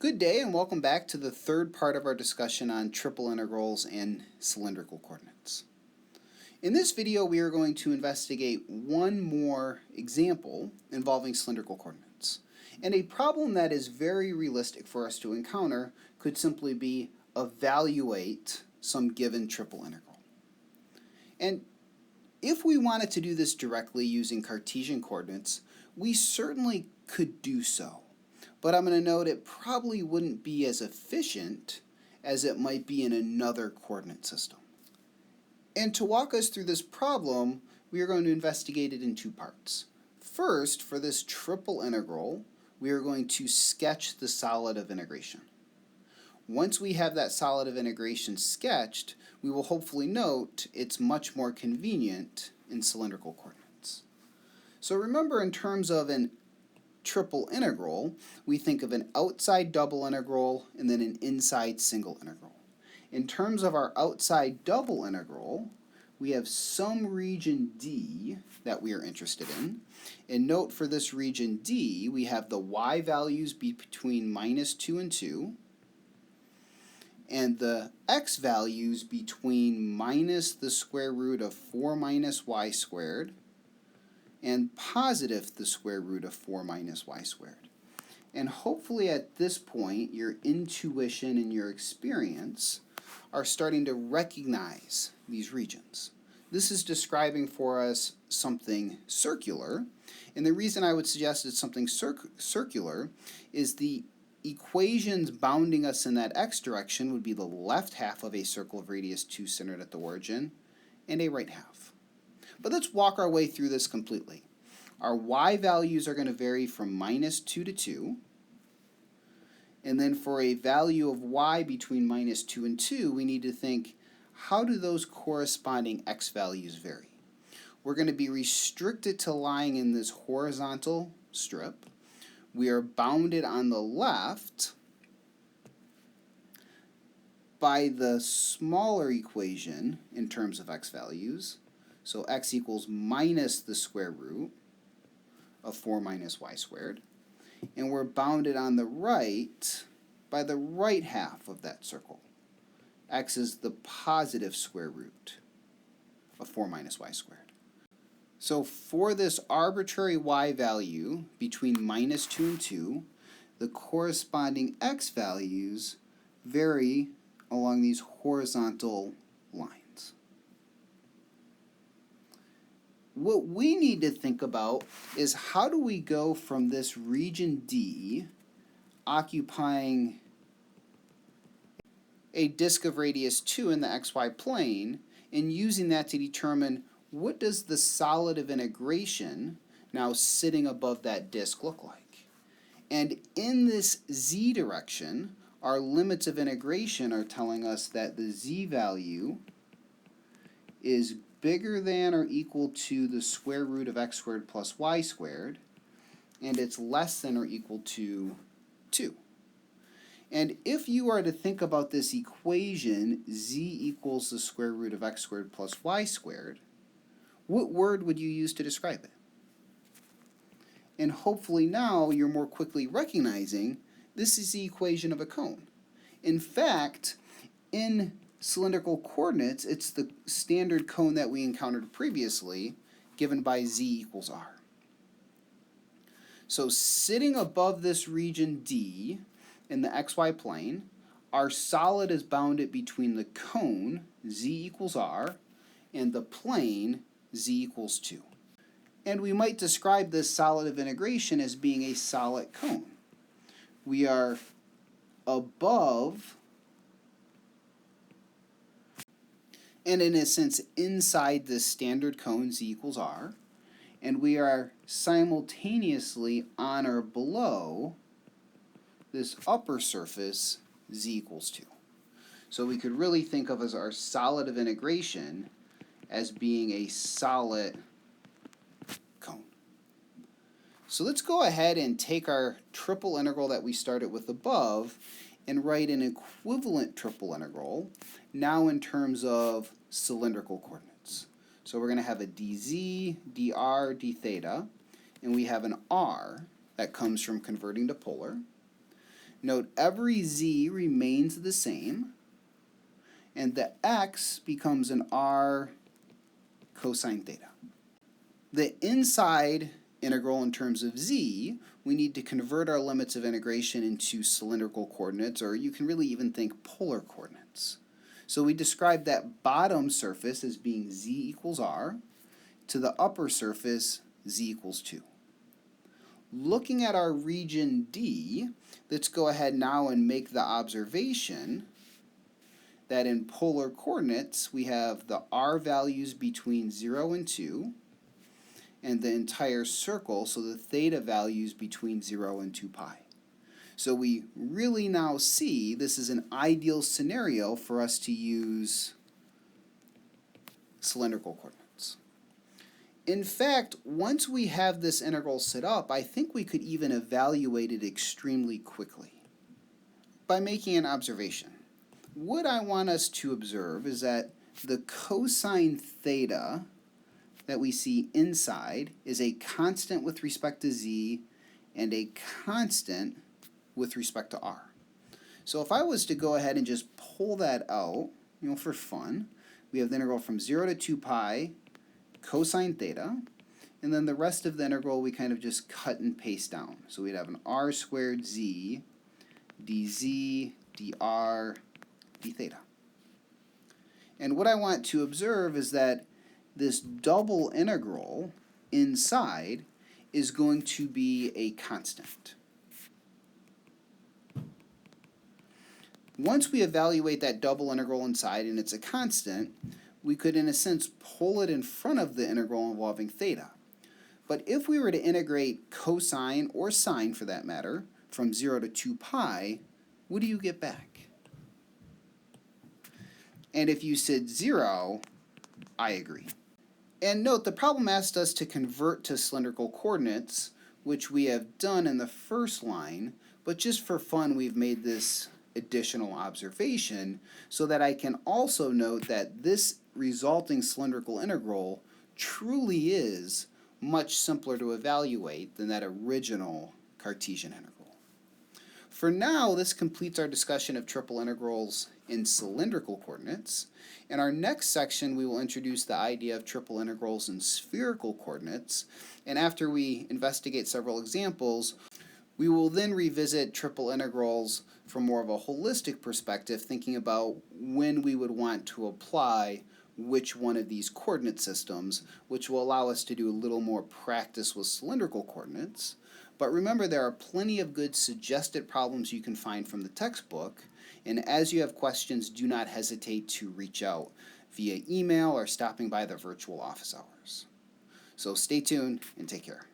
Good day and welcome back to the third part of our discussion on triple integrals and cylindrical coordinates. In this video we are going to investigate one more example involving cylindrical coordinates. And a problem that is very realistic for us to encounter could simply be evaluate some given triple integral. And if we wanted to do this directly using Cartesian coordinates, we certainly could do so. But I'm going to note it probably wouldn't be as efficient as it might be in another coordinate system. And to walk us through this problem, we are going to investigate it in two parts. First, for this triple integral, we are going to sketch the solid of integration. Once we have that solid of integration sketched, we will hopefully note it's much more convenient in cylindrical coordinates. So remember, in terms of an triple integral, we think of an outside double integral and then an inside single integral. In terms of our outside double integral, we have some region D that we are interested in. And note for this region D, we have the y values be between -2 and 2, and the x values between minus the square root of 4 minus y squared and positive the square root of 4 minus y squared. And hopefully at this point, your intuition and your experience are starting to recognize these regions. This is describing for us something circular, and the reason I would suggest it's something circular is the equations bounding us in that x direction would be the left half of a circle of radius 2 centered at the origin and a right half. But let's walk our way through this completely. Our y values are going to vary from -2 to 2. And then for a value of y between -2 and 2, we need to think, how do those corresponding x values vary? We're going to be restricted to lying in this horizontal strip. We are bounded on the left by the smaller equation in terms of x values. So x equals minus the square root of 4 minus y squared. And we're bounded on the right by the right half of that circle. X is the positive square root of 4 minus y squared. So for this arbitrary y value between -2 and 2, the corresponding x values vary along these horizontal lines. What we need to think about is, how do we go from this region D occupying a disk of radius 2 in the xy plane and using that to determine what does the solid of integration now sitting above that disk look like. And in this z direction, our limits of integration are telling us that the z value is bigger than or equal to the square root of x squared plus y squared, and it's less than or equal to 2. And if you are to think about this equation, z equals the square root of x squared plus y squared, what word would you use to describe it? And hopefully now you're more quickly recognizing this is the equation of a cone. In fact, in cylindrical coordinates, it's the standard cone that we encountered previously, given by z equals r. So sitting above this region D in the xy plane, our solid is bounded between the cone, z equals r, and the plane, z equals 2. And we might describe this solid of integration as being a solid cone. We are above and in a sense inside this standard cone, z equals r, and we are simultaneously on or below this upper surface, z equals 2. So we could really think of as our solid of integration as being a solid cone. So let's go ahead and take our triple integral that we started with above and write an equivalent triple integral, now in terms of cylindrical coordinates. So we're going to have a dz, dr, d theta, and we have an r that comes from converting to polar. Note every z remains the same, and the x becomes an r cosine theta. The inside integral in terms of z, we need to convert our limits of integration into cylindrical coordinates, or you can really even think polar coordinates. So we describe that bottom surface as being z equals r, to the upper surface z equals 2. Looking at our region D, let's go ahead now and make the observation that in polar coordinates we have the r values between 0 and 2, and the entire circle, so the theta values between 0 and 2 pi. So we really now see this is an ideal scenario for us to use cylindrical coordinates. In fact, once we have this integral set up, I think we could even evaluate it extremely quickly by making an observation. What I want us to observe is that the cosine theta that we see inside is a constant with respect to z and a constant with respect to r. So if I was to go ahead and just pull that out, for fun, we have the integral from 0 to 2 pi cosine theta, and then the rest of the integral we kind of just cut and paste down. So we'd have an r squared z dz dr d theta. And what I want to observe is that this double integral inside is going to be a constant. Once we evaluate that double integral inside and it's a constant, we could in a sense pull it in front of the integral involving theta. But if we were to integrate cosine or sine for that matter from 0 to 2 pi, what do you get back? And if you said 0, I agree. And note, the problem asked us to convert to cylindrical coordinates, which we have done in the first line, but just for fun we've made this additional observation so that I can also note that this resulting cylindrical integral truly is much simpler to evaluate than that original Cartesian integral. For now, this completes our discussion of triple integrals in cylindrical coordinates. In our next section, we will introduce the idea of triple integrals in spherical coordinates, and after we investigate several examples, we will then revisit triple integrals from more of a holistic perspective, thinking about when we would want to apply which one of these coordinate systems, which will allow us to do a little more practice with cylindrical coordinates. But remember, there are plenty of good suggested problems you can find from the textbook, and as you have questions, do not hesitate to reach out via email or stopping by the virtual office hours. So stay tuned and take care.